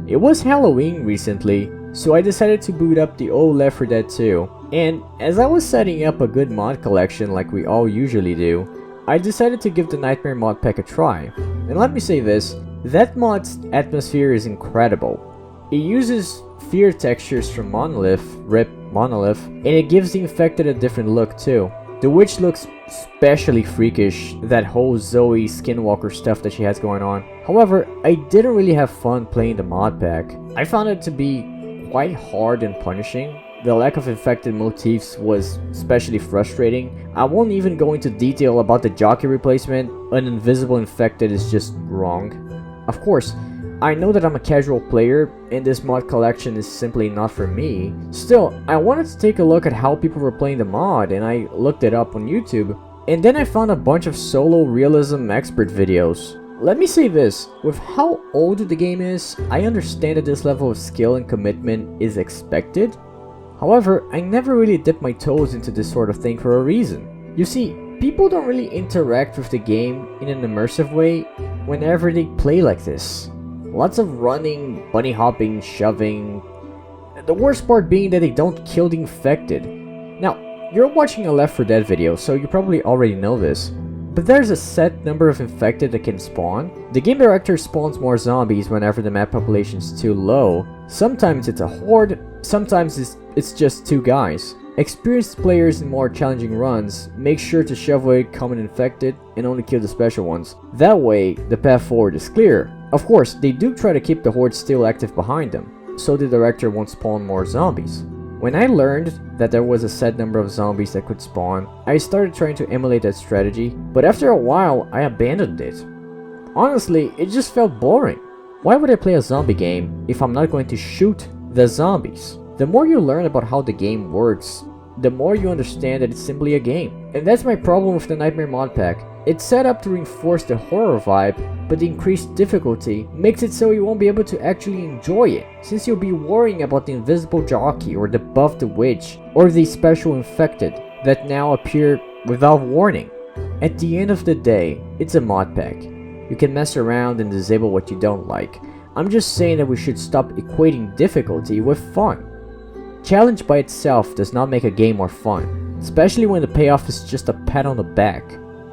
It was Halloween recently, so I decided to boot up the old Left 4 Dead 2, and as I was setting up a good mod collection like we all usually do, I decided to give the Nightmare mod pack a try. And let me say this, that mod's atmosphere is incredible. It uses fear textures from Monolith, RIP Monolith, and it gives the infected a different look too. The witch looks especially freakish, that whole Zoe Skinwalker stuff that she has going on. However, I didn't really have fun playing the mod pack. I found it to be quite hard and punishing. The lack of infected motifs was especially frustrating. I won't even go into detail about the jockey replacement. An invisible infected is just wrong. Of course, I know that I'm a casual player and this mod collection is simply not for me. Still, I wanted to take a look at how people were playing the mod and I looked it up on YouTube. And then I found a bunch of solo realism expert videos. Let me say this, with how old the game is, I understand that this level of skill and commitment is expected. However, I never really dipped my toes into this sort of thing for a reason. You see, people don't really interact with the game in an immersive way whenever they play like this. Lots of running, bunny hopping, shoving. The worst part being that they don't kill the infected. Now, you're watching a Left 4 Dead video, so you probably already know this. But there's a set number of infected that can spawn. The game director spawns more zombies whenever the map population is too low. Sometimes it's a horde, sometimes it's just 2 guys. Experienced players in more challenging runs make sure to shove away common infected and only kill the special ones. That way, the path forward is clear. Of course, they do try to keep the horde still active behind them, so the director won't spawn more zombies. When I learned that there was a set number of zombies that could spawn, I started trying to emulate that strategy, but after a while, I abandoned it. Honestly, it just felt boring. Why would I play a zombie game if I'm not going to shoot the zombies? The more you learn about how the game works, the more you understand that it's simply a game. And that's my problem with the Nightmare mod pack. It's set up to reinforce the horror vibe, but the increased difficulty makes it so you won't be able to actually enjoy it, since you'll be worrying about the invisible jockey or the buffed witch or the special infected that now appear without warning. At the end of the day, it's a mod pack. You can mess around and disable what you don't like. I'm just saying that we should stop equating difficulty with fun. Challenge by itself does not make a game more fun, especially when the payoff is just a pat on the back.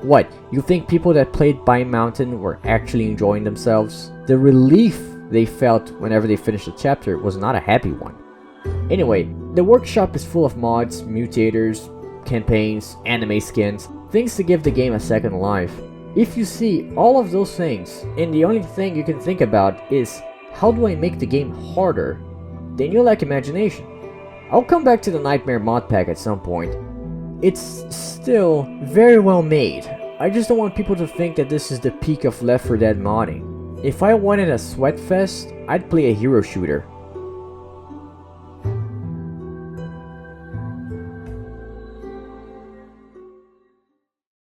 What, you think people that played Bind Mountain were actually enjoying themselves? The relief they felt whenever they finished a chapter was not a happy one. Anyway, the workshop is full of mods, mutators, campaigns, anime skins, things to give the game a second life. If you see all of those things, and the only thing you can think about is, how do I make the game harder? Then you lack imagination. I'll come back to the Nightmare mod pack at some point. It's still very well made. I just don't want people to think that this is the peak of Left 4 Dead modding. If I wanted a sweat fest, I'd play a hero shooter.